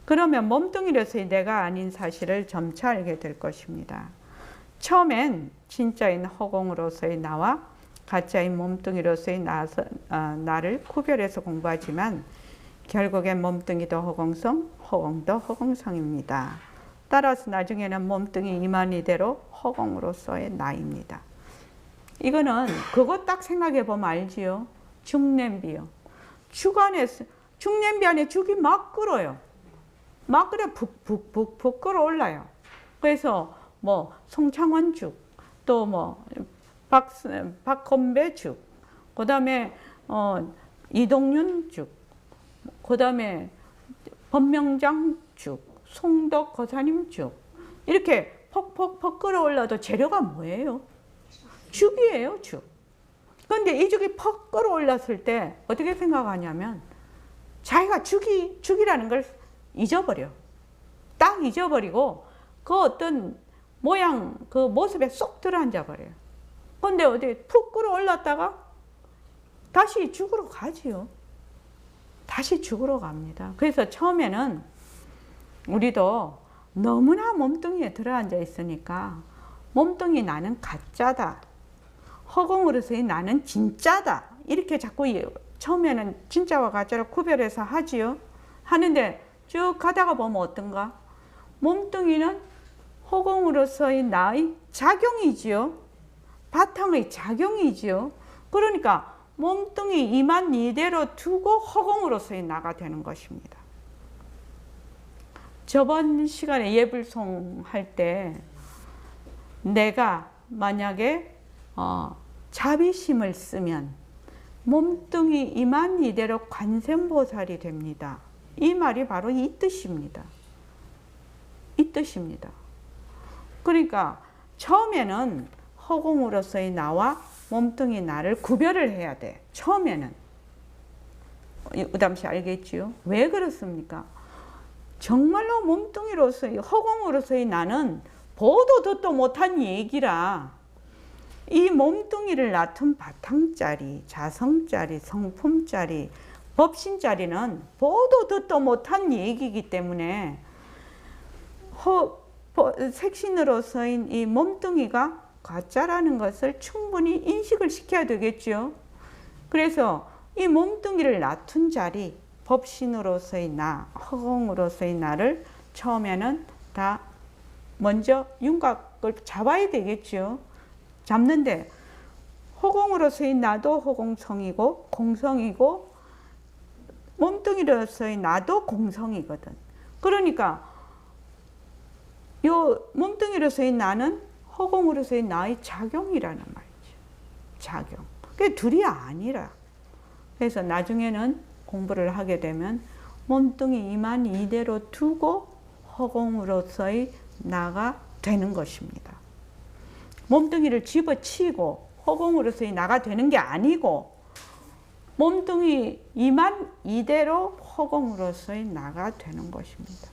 그러면 몸뚱이로서의 내가 아닌 사실을 점차 알게 될 것입니다. 처음엔 진짜인 허공으로서의 나와 가짜인 몸뚱이로서의 나를 구별해서 공부하지만 결국엔 몸뚱이도 허공성, 허공도 허공성입니다. 따라서 나중에는 몸뚱이 이만희대로 허공으로서의 나입니다. 이거는 그거 딱 생각해 보면 알지요. 죽냄비요. 죽냄비 안에 죽이 막 끓어요. 막 끓여 푹푹푹푹 끓어올라요. 그래서 뭐 송창원죽, 또 뭐 박건배죽, 그 다음에 이동윤죽, 그 다음에 법명장죽, 송덕 거사님죽, 이렇게 퍽퍽퍽 끓어올라도 재료가 뭐예요? 죽이에요, 죽. 그런데 이 죽이 퍽 끓어올랐을 때 어떻게 생각하냐면 자기가 죽이라는 걸 잊어버려. 딱 잊어버리고 그 어떤 모양, 그 모습에 쏙 들어앉아 버려요. 근데 어디 푹 끓어올랐다가 다시 죽으러 가지요. 다시 죽으러 갑니다. 그래서 처음에는 우리도 너무나 몸뚱이에 들어앉아 있으니까 몸뚱이 나는 가짜다, 허공으로서의 나는 진짜다, 이렇게 자꾸 처음에는 진짜와 가짜를 구별해서 하지요. 하는데 쭉 가다가 보면 어떤가? 몸뚱이는 허공으로서의 나의 작용이지요. 바탕의 작용이지요. 그러니까 몸뚱이 이만 이대로 두고 허공으로서의 나가 되는 것입니다. 저번 시간에 예불송 할 때 내가 만약에 자비심을 쓰면 몸뚱이 이만 이대로 관세음보살이 됩니다. 이 말이 바로 이 뜻입니다. 이 뜻입니다. 그러니까 처음에는 허공으로서의 나와 몸뚱이 나를 구별을 해야 돼. 처음에는. 의담씨 알겠지요? 왜 그렇습니까? 정말로 몸뚱이로서의, 허공으로서의 나는 보도 듣도 못한 얘기라 이 몸뚱이를 낳던 바탕짜리, 자성짜리, 성품짜리, 법신짜리는 보도 듣도 못한 얘기이기 때문에 색신으로서인 이 몸뚱이가 가짜라는 것을 충분히 인식을 시켜야 되겠죠. 그래서 이 몸뚱이를 낳던 자리, 법신으로서의 나, 허공으로서의 나를 처음에는 다 먼저 윤곽을 잡아야 되겠죠. 잡는데 허공으로서의 나도 허공성이고 공성이고 몸뚱이로서의 나도 공성이거든. 그러니까 요 몸뚱이로서의 나는 허공으로서의 나의 작용이라는 말이죠. 작용. 그게 둘이 아니라. 그래서 나중에는 공부를 하게 되면 몸뚱이 이만 이대로 두고 허공으로서의 나가 되는 것입니다. 몸뚱이를 집어치고 허공으로서의 나가 되는 게 아니고 몸뚱이 이만 이대로 허공으로서의 나가 되는 것입니다.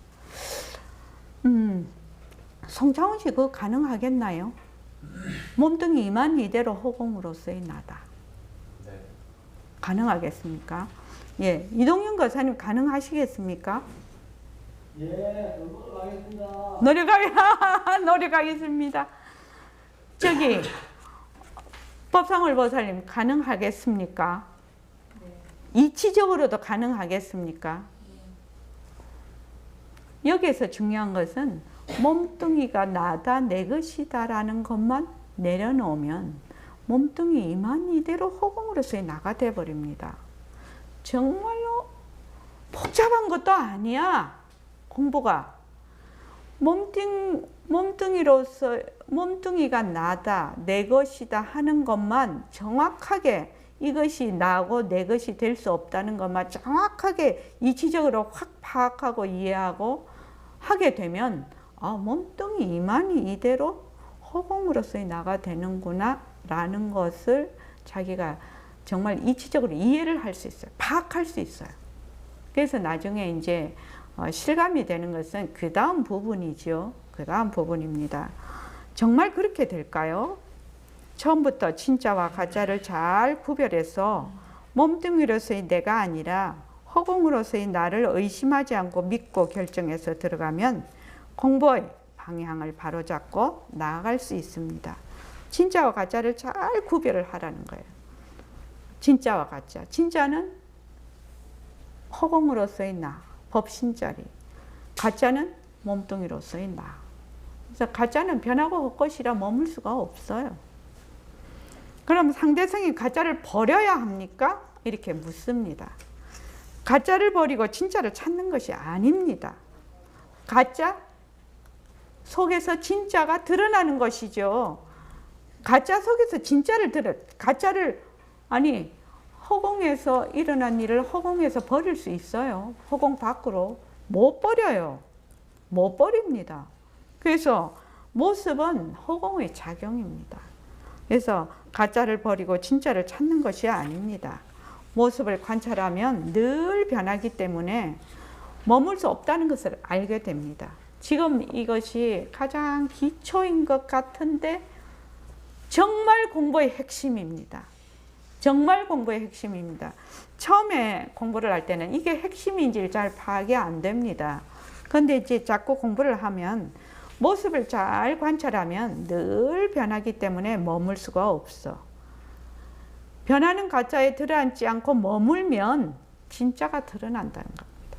송창훈 씨 그거 가능하겠나요? 몸뚱이 이만 이대로 허공으로서의 나다. 네. 가능하겠습니까? 예, 이동윤 거사님 가능하시겠습니까? 예, 노력하겠습니다. 노력하겠습니다. 저기 법상을 보살님 가능하겠습니까? 이치적으로도 가능하겠습니까? 여기에서 중요한 것은 몸뚱이가 나다 내 것이다라는 것만 내려놓으면 몸뚱이 이만 이대로 허공으로서의 나가 돼버립니다. 정말로 복잡한 것도 아니야. 공부가 몸뚱이로서 몸뚱이가 나다 내 것이다 하는 것만 정확하게 이것이 나고 내 것이 될 수 없다는 것만 정확하게 이치적으로 확 파악하고 이해하고 하게 되면 몸뚱이 이만이 이대로 허공으로서의 나가 되는구나 라는 것을 자기가 정말 이치적으로 이해를 할 수 있어요. 파악할 수 있어요. 그래서 나중에 이제 실감이 되는 것은 그 다음 부분이죠. 그 다음 부분입니다. 정말 그렇게 될까요? 처음부터 진짜와 가짜를 잘 구별해서 몸뚱이로서의 내가 아니라 허공으로서의 나를 의심하지 않고 믿고 결정해서 들어가면 공부의 방향을 바로잡고 나아갈 수 있습니다. 진짜와 가짜를 잘 구별을 하라는 거예요. 진짜와 가짜. 진짜는 허공으로서의 나, 법신자리. 가짜는 몸뚱이로서의 나. 그래서 가짜는 변하고 헛것이라 머물 수가 없어요. 그럼 상대성이 가짜를 버려야 합니까? 이렇게 묻습니다. 가짜를 버리고 진짜를 찾는 것이 아닙니다. 가짜 속에서 진짜가 드러나는 것이죠. 가짜 속에서 가짜를 허공에서 일어난 일을 허공에서 버릴 수 있어요. 허공 밖으로 못 버려요. 못 버립니다. 그래서 모습은 허공의 작용입니다. 그래서 가짜를 버리고 진짜를 찾는 것이 아닙니다. 모습을 관찰하면 늘 변하기 때문에 머물 수 없다는 것을 알게 됩니다. 지금 이것이 가장 기초인 것 같은데 정말 공부의 핵심입니다. 정말 공부의 핵심입니다. 처음에 공부를 할 때는 이게 핵심인지를 잘 파악이 안 됩니다. 그런데 이제 자꾸 공부를 하면 모습을 잘 관찰하면 늘 변하기 때문에 머물 수가 없어. 변하는 가짜에 들어앉지 않고 머물면 진짜가 드러난다는 겁니다.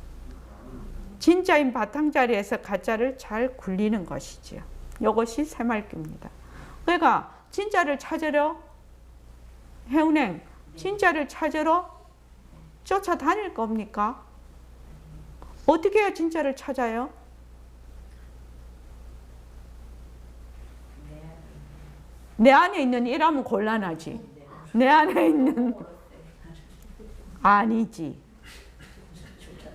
진짜인 바탕자리에서 가짜를 잘 굴리는 것이지요. 이것이 새말기입니다. 그러니까 진짜를 찾으러 해운행, 진짜를 찾으러 쫓아다닐 겁니까? 어떻게 해야 진짜를 찾아요? 내 안에 있는 이라면 곤란하지. 내 안에 있는 아니지.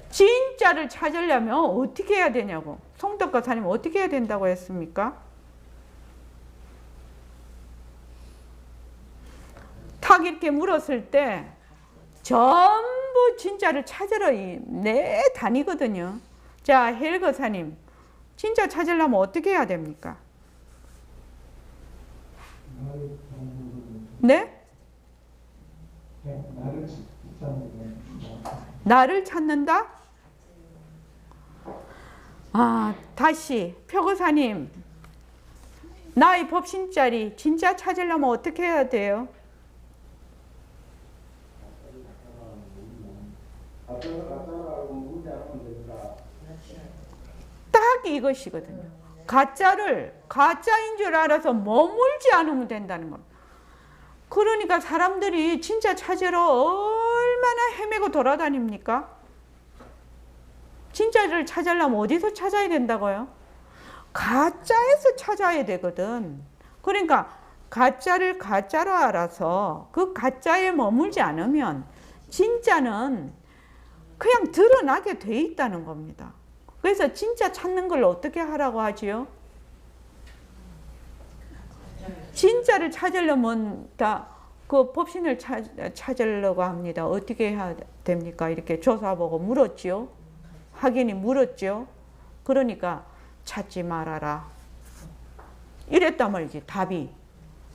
진짜를 찾으려면 어떻게 해야 되냐고. 송덕거사님 어떻게 해야 된다고 했습니까? 탁 이렇게 물었을 때 전부 진짜를 찾으러 다니거든요. 자, 헬거사님 진짜 찾으려면 어떻게 해야 됩니까? 네? 나를 찾는다? 다시 표고사님, 나의 법신자리 진짜 찾으려면 어떻게 해야 돼요? 딱 이것이거든요. 가짜인 줄 알아서 머물지 않으면 된다는 겁니다. 그러니까 사람들이 진짜 찾으러 얼마나 헤매고 돌아다닙니까? 진짜를 찾으려면 어디서 찾아야 된다고요? 가짜에서 찾아야 되거든. 그러니까 가짜를 가짜로 알아서 그 가짜에 머물지 않으면 진짜는 그냥 드러나게 돼 있다는 겁니다. 그래서 진짜 찾는 걸 어떻게 하라고 하지요? 진짜를 찾으려면 다 그 법신을 찾으려고 합니다. 어떻게 해야 됩니까? 이렇게 조사보고 물었지요. 학인이 물었죠. 그러니까 찾지 말아라. 이랬단 말이지. 답이.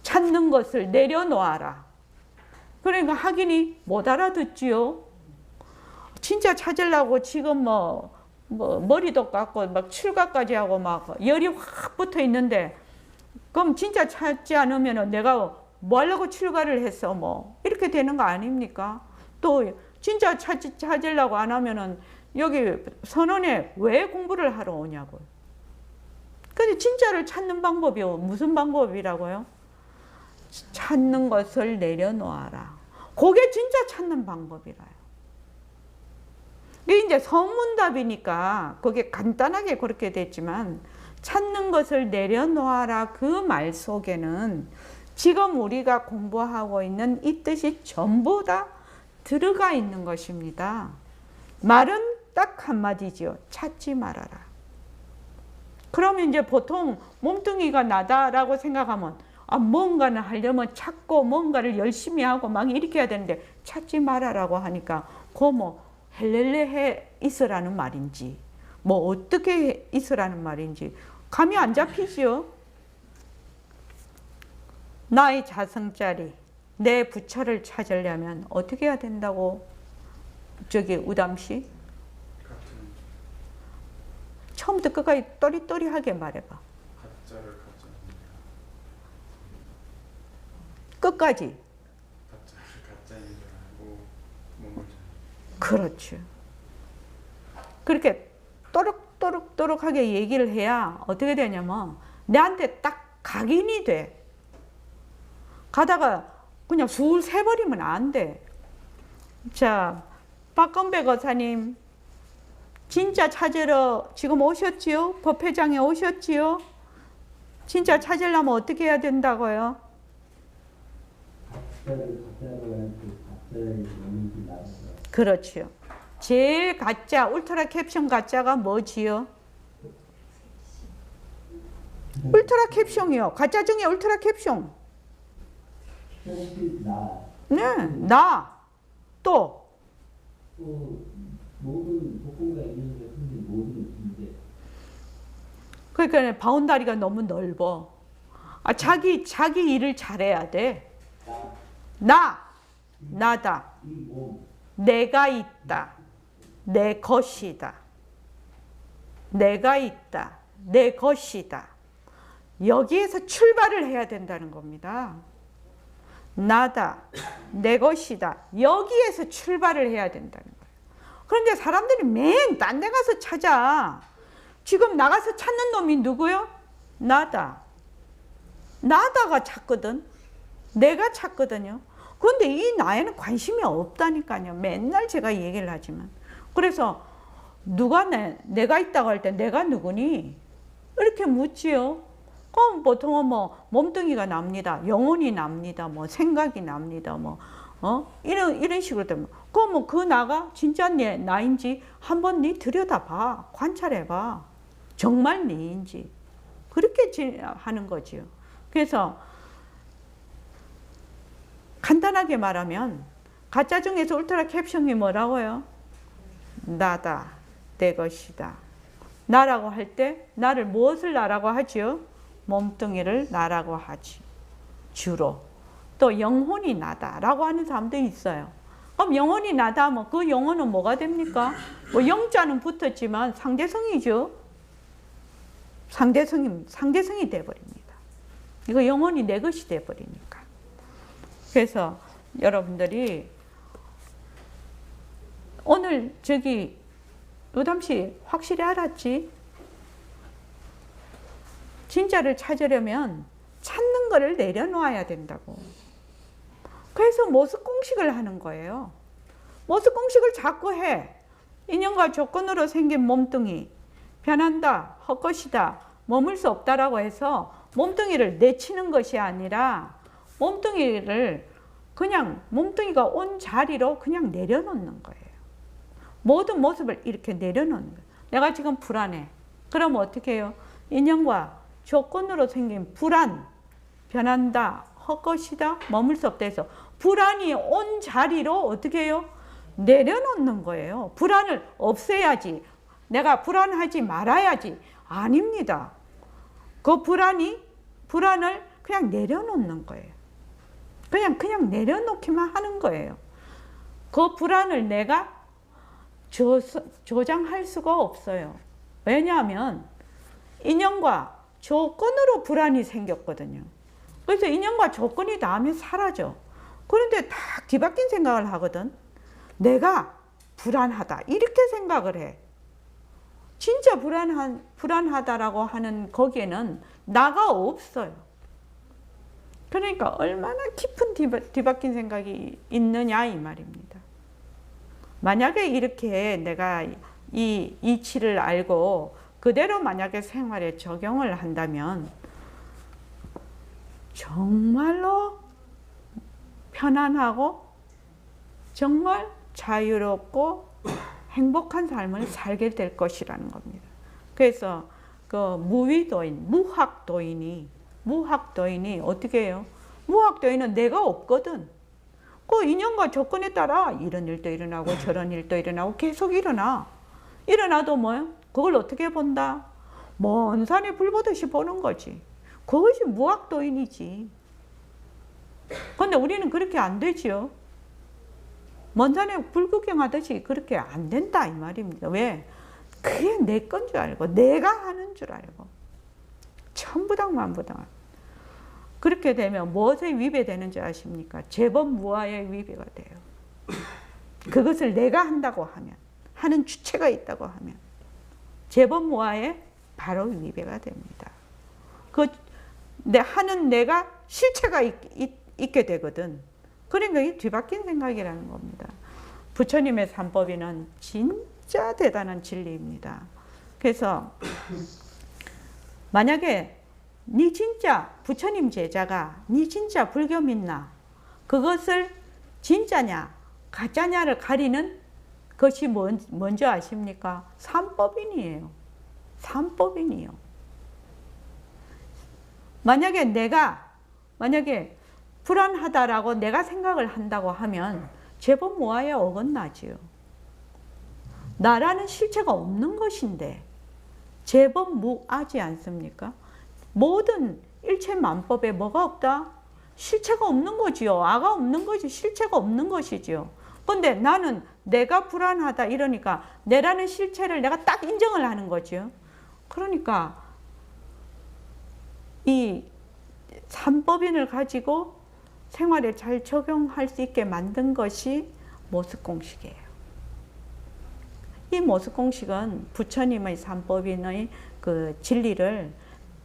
찾는 것을 내려놓아라. 그러니까 학인이 못 알아듣지요. 진짜 찾으려고 지금 머리도 깎고 막 출가까지 하고 막 열이 확 붙어 있는데, 그럼 진짜 찾지 않으면 내가 뭐 하려고 출가를 했어 이렇게 되는 거 아닙니까? 또 진짜 찾으려고 안 하면은 여기 선원에 왜 공부를 하러 오냐고요. 근데 진짜를 찾는 방법이 무슨 방법이라고요? 찾는 것을 내려놓아라. 그게 진짜 찾는 방법이라요. 이게 이제 서문답이니까 그게 간단하게 그렇게 됐지만, 찾는 것을 내려놓아라 그 말 속에는 지금 우리가 공부하고 있는 이 뜻이 전부 다 들어가 있는 것입니다. 말은 딱 한마디죠. 찾지 말아라. 그러면 이제 보통 몸뚱이가 나다라고 생각하면 뭔가는 하려면 찾고 뭔가를 열심히 하고 막 이렇게 해야 되는데, 찾지 말아라고 하니까 헬렐레 해 있으라는 말인지 어떻게 있으라는 말인지 감이 안 잡히죠. 나의 자성자리, 내 부처를 찾으려면 어떻게 해야 된다고? 저기 우담씨 처음부터 끝까지 또리또리하게 말해봐. 가짜를 가짜 끝까지. 가짜를 가짜인 줄 알고 몸을 그렇죠. 그렇게 또록또록또록하게 얘기를 해야 어떻게 되냐면 내한테 딱 각인이 돼. 가다가 그냥 술 새버리면 안 돼. 자, 박건배 거사님 진짜 찾으러 지금 오셨지요? 법회장에 오셨지요? 진짜 찾으려면 어떻게 해야 된다고요? 가짜를 가짜로 해야지 가짜의 이미지 나서 그렇죠. 제일 가짜, 울트라 캡션 가짜가 뭐지요? 울트라 캡션이요. 가짜 중에 울트라 캡션. 현실 나 네, 나. 또, 또 모든 복고가 있는데 근데 모든 문제 그러니까 바운다리가 너무 넓어. 아, 자기 일을 잘해야 돼. 나다. 이몸 내가 있다. 내 것이다. 내가 있다. 내 것이다. 여기에서 출발을 해야 된다는 겁니다. 나다. 내 것이다. 여기에서 출발을 해야 된다는 거예요. 그런데 사람들이 맨 딴 데 가서 찾아. 지금 나가서 찾는 놈이 누구요? 나다. 나다가 찾거든. 내가 찾거든요. 그런데 이 나에는 관심이 없다니까요. 맨날 제가 얘기를 하지만. 그래서 누가 내가 있다고 할 때 내가 누구니? 이렇게 묻지요. 그럼 보통은 뭐 몸뚱이가 납니다. 영혼이 납니다. 뭐 생각이 납니다. 뭐 이런 식으로 되면 그럼 뭐 그 나가 진짜 나인지 한번 네 들여다봐. 관찰해봐. 정말 네인지. 그렇게 하는 거지요. 그래서 간단하게 말하면 가짜 중에서 울트라 캡션이 뭐라고요? 나다. 내 것이다. 나라고 할 때 나를 무엇을 나라고 하지요? 몸뚱이를 나라고 하지. 주로. 또 영혼이 나다라고 하는 사람도 있어요. 그럼 영혼이 나다 하면 그 영혼은 뭐가 됩니까? 뭐 영자는 붙었지만 상대성이죠. 상대성이 돼버립니다. 이거 영혼이 내 것이 돼버리니까. 그래서 여러분들이 오늘 저기 요담씨 확실히 알았지? 진짜를 찾으려면 찾는 거를 내려놓아야 된다고. 그래서 모습 공식을 하는 거예요. 모습 공식을 자꾸 해. 인연과 조건으로 생긴 몸뚱이. 변한다, 헛것이다, 머물 수 없다라고 해서 몸뚱이를 내치는 것이 아니라 몸뚱이를 그냥 몸뚱이가 온 자리로 그냥 내려놓는 거예요. 모든 모습을 이렇게 내려놓는 거예요. 내가 지금 불안해. 그럼 어떻게 해요? 인연과 조건으로 생긴 불안, 변한다, 헛것이다, 머물 수 없다 해서 불안이 온 자리로 어떻게 해요? 내려놓는 거예요. 불안을 없애야지. 내가 불안하지 말아야지. 아닙니다. 그 불안을 그냥 내려놓는 거예요. 그냥 내려놓기만 하는 거예요. 그 불안을 내가 조장할 수가 없어요. 왜냐하면 인연과 조건으로 불안이 생겼거든요. 그래서 인연과 조건이 닿으면 사라져. 그런데 딱 뒤바뀐 생각을 하거든. 내가 불안하다 이렇게 생각을 해. 진짜 불안하다라고 하는 거기에는 나가 없어요. 그러니까 얼마나 깊은 뒤바뀐 생각이 있느냐 이 말입니다. 만약에 이렇게 내가 이 이치를 알고 그대로 만약에 생활에 적용을 한다면 정말로 편안하고 정말 자유롭고 행복한 삶을 살게 될 것이라는 겁니다. 그래서 그 무위도인, 무학도인이 어떻게 해요? 무학도인은 내가 없거든. 그 인연과 조건에 따라 이런 일도 일어나고 저런 일도 일어나고 계속 일어나. 일어나도 뭐요? 그걸 어떻게 본다? 먼 산에 불 보듯이 보는 거지. 그것이 무학도인이지. 근데 우리는 그렇게 안 되지요. 먼 산에 불구경하듯이 그렇게 안 된다 이 말입니다. 왜? 그게 내 건 줄 알고 내가 하는 줄 알고 천부당만부당. 그렇게 되면 무엇에 위배되는 줄 아십니까? 재범무아의 위배가 돼요. 그것을 내가 한다고 하면, 하는 주체가 있다고 하면 재범무아의 바로 위배가 됩니다. 하는 내가 실체가 있게 되거든. 그러니까 이 뒤바뀐 생각이라는 겁니다. 부처님의 삼법인은 진짜 대단한 진리입니다. 그래서 만약에 니 진짜 부처님 제자가 니 진짜 불교 믿나? 그것을 진짜냐 가짜냐를 가리는 것이 뭔지 아십니까? 삼법인이에요. 삼법인이요. 만약에 불안하다라고 내가 생각을 한다고 하면 재범무아에 어긋나지요. 나라는 실체가 없는 것인데 재범무아지 않습니까? 모든 일체만법에 뭐가 없다? 실체가 없는 거지요. 아가 없는 거지. 실체가 없는 것이지요. 근데 나는 내가 불안하다 이러니까 내라는 실체를 내가 딱 인정을 하는 거죠. 그러니까 이 삼법인을 가지고 생활에 잘 적용할 수 있게 만든 것이 모습공식이에요. 이 모습공식은 부처님의 삼법인의 그 진리를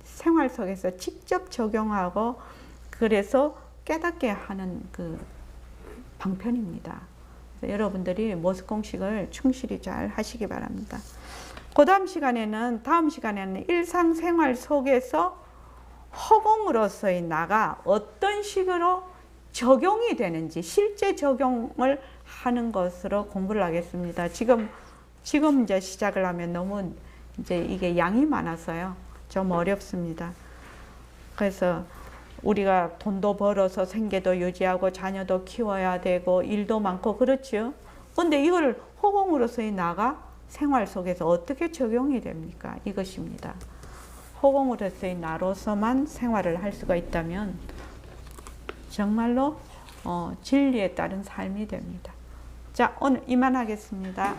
생활 속에서 직접 적용하고 그래서 깨닫게 하는 그 방편입니다. 그래서 여러분들이 모습공식을 충실히 잘 하시기 바랍니다. 다음 시간에는 일상생활 속에서 허공으로서의 나가 어떤 식으로 적용이 되는지 실제 적용을 하는 것으로 공부를 하겠습니다. 지금 이제 시작을 하면 너무 이제 이게 양이 많아서요. 좀 어렵습니다. 그래서 우리가 돈도 벌어서 생계도 유지하고 자녀도 키워야 되고 일도 많고 그렇죠. 근데 이걸 허공으로서의 나가 생활 속에서 어떻게 적용이 됩니까? 이것입니다. 허공으로서의 나로서만 생활을 할 수가 있다면 정말로 진리에 따른 삶이 됩니다. 자, 오늘 이만하겠습니다.